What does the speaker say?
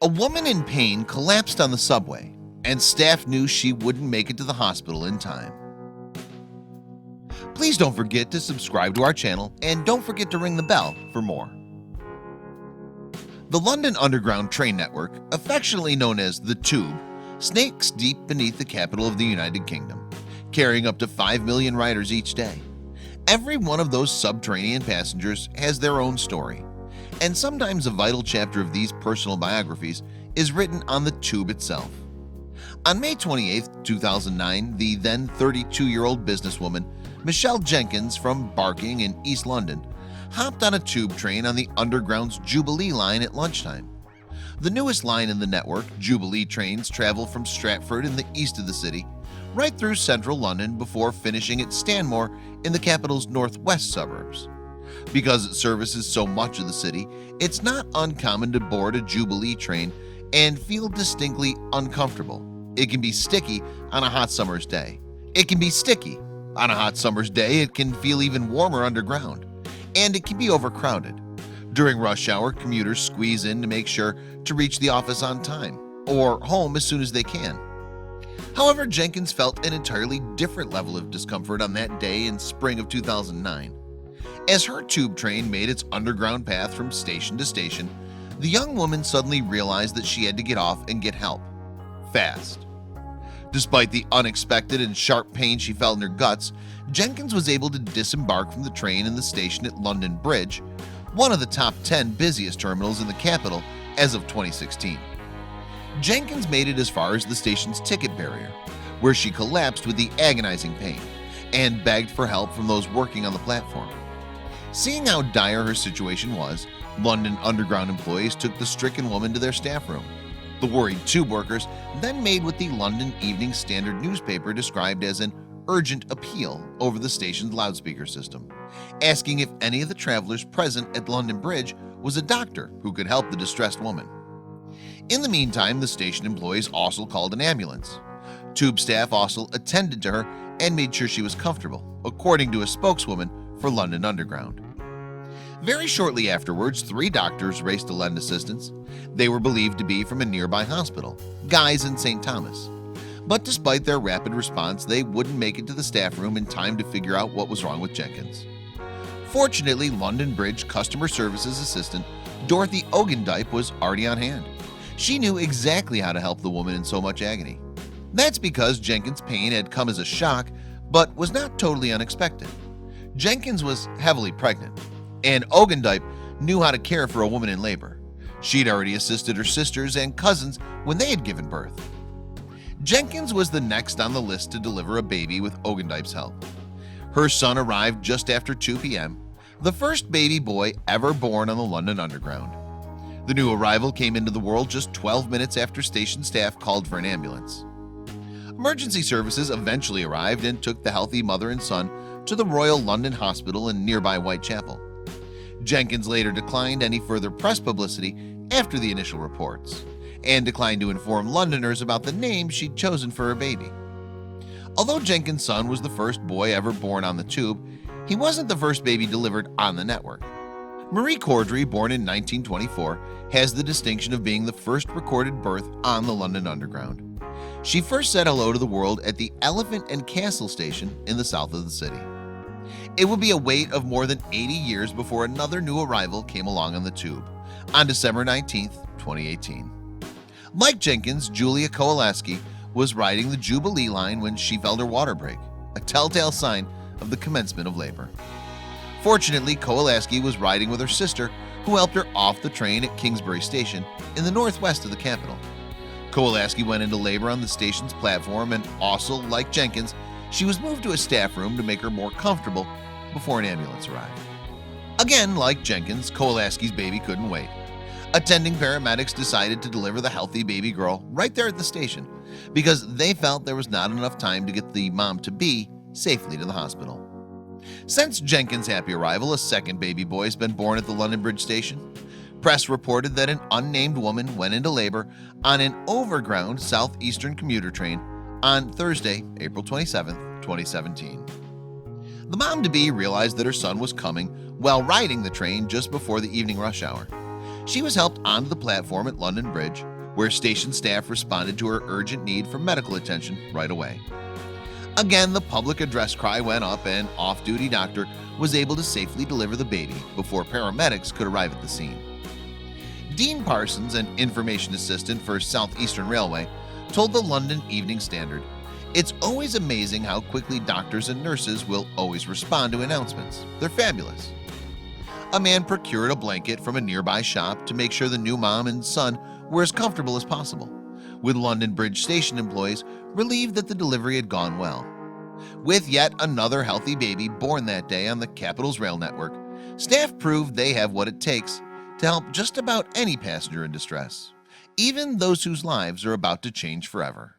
A woman in pain collapsed on the subway, and staff knew she wouldn't make it to the hospital in time. Please don't forget to subscribe to our channel and don't forget to ring the bell for more. The London Underground train network, affectionately known as the Tube, snakes deep beneath the capital of the United Kingdom, carrying up to 5 million riders each day. Every one of those subterranean passengers has their own story, and sometimes a vital chapter of these personal biographies is written on the tube itself. On May 28, 2009, the then 32-year-old businesswoman Michelle Jenkins from Barking in East London hopped on a tube train on the Underground's Jubilee line at lunchtime. The newest line in the network, Jubilee trains travel from Stratford in the east of the city right through central London before finishing at Stanmore in the capital's northwest suburbs. Because it services so much of the city, it's not uncommon to board a Jubilee train and feel distinctly uncomfortable. It can be sticky on a hot summer's day. It can feel even warmer underground. And it can be overcrowded. During rush hour, commuters squeeze in to make sure to reach the office on time or home as soon as they can. However, Jenkins felt an entirely different level of discomfort on that day in spring of 2009. As her tube train made its underground path from station to station, the young woman suddenly realized that she had to get off and get help fast. Despite the unexpected and sharp pain she felt in her guts, Jenkins was able to disembark from the train in the station at London Bridge, one of the top 10 busiest terminals in the capital as of 2016. Jenkins made it as far as the station's ticket barrier, where she collapsed with the agonizing pain and begged for help from those working on the platform. Seeing how dire her situation was, London Underground employees took the stricken woman to their staff room. The worried tube workers then made what the London Evening Standard newspaper described as an urgent appeal over the station's loudspeaker system, asking if any of the travelers present at London Bridge was a doctor who could help the distressed woman. In the meantime, the station employees also called an ambulance. Tube staff also attended to her and made sure she was comfortable, according to a spokeswoman for London Underground. Very shortly afterwards, 3 doctors raced to lend assistance. They were believed to be from a nearby hospital, Guy's in St. Thomas. But despite their rapid response, they wouldn't make it to the staff room in time to figure out what was wrong with Jenkins. Fortunately, London Bridge customer services assistant Dorothy Ogendype was already on hand. She knew exactly how to help the woman in so much agony. That's because Jenkins' pain had come as a shock, but was not totally unexpected. Jenkins was heavily pregnant, and Ogendype knew how to care for a woman in labor. She'd already assisted her sisters and cousins when they had given birth. Jenkins was the next on the list to deliver a baby with Ogendype's help. Her son arrived just after 2 p.m., the first baby boy ever born on the London Underground. The new arrival came into the world just 12 minutes after station staff called for an ambulance. Emergency services eventually arrived and took the healthy mother and son to the Royal London Hospital in nearby Whitechapel. Jenkins later declined any further press publicity after the initial reports, and declined to inform Londoners about the name she'd chosen for her baby. Although Jenkins' son was the first boy ever born on the tube, he wasn't the first baby delivered on the network. Marie Cordry, born in 1924, has the distinction of being the first recorded birth on the London Underground. She first said hello to the world at the Elephant and Castle station in the south of the city. It would be a wait of more than 80 years before another new arrival came along on the tube, on December 19, 2018. Like Jenkins, Julia Kowaleski was riding the Jubilee line when she felt her water break, a telltale sign of the commencement of labor. Fortunately, Kowaleski was riding with her sister, who helped her off the train at Kingsbury Station in the northwest of the capital. Kowaleski went into labor on the station's platform, and also, like Jenkins, she was moved to a staff room to make her more comfortable before an ambulance arrived. Again, like Jenkins, Kowaleski's baby couldn't wait. Attending paramedics decided to deliver the healthy baby girl right there at the station because they felt there was not enough time to get the mom-to-be safely to the hospital. Since Jenkins' happy arrival, a second baby boy has been born at the London Bridge station. Press reported that an unnamed woman went into labor on an overground southeastern commuter train on Thursday, April 27, 2017. The mom-to-be realized that her son was coming while riding the train just before the evening rush hour. She was helped onto the platform at London Bridge, where station staff responded to her urgent need for medical attention right away. Again, the public address cry went up and off-duty doctor was able to safely deliver the baby before paramedics could arrive at the scene. Dean Parsons, an information assistant for Southeastern Railway, told the London Evening Standard, "It's always amazing how quickly doctors and nurses will always respond to announcements. They're fabulous." A man procured a blanket from a nearby shop to make sure the new mom and son were as comfortable as possible, with London Bridge Station employees relieved that the delivery had gone well. With yet another healthy baby born that day on the capital's rail network, staff proved they have what it takes to help just about any passenger in distress, even those whose lives are about to change forever.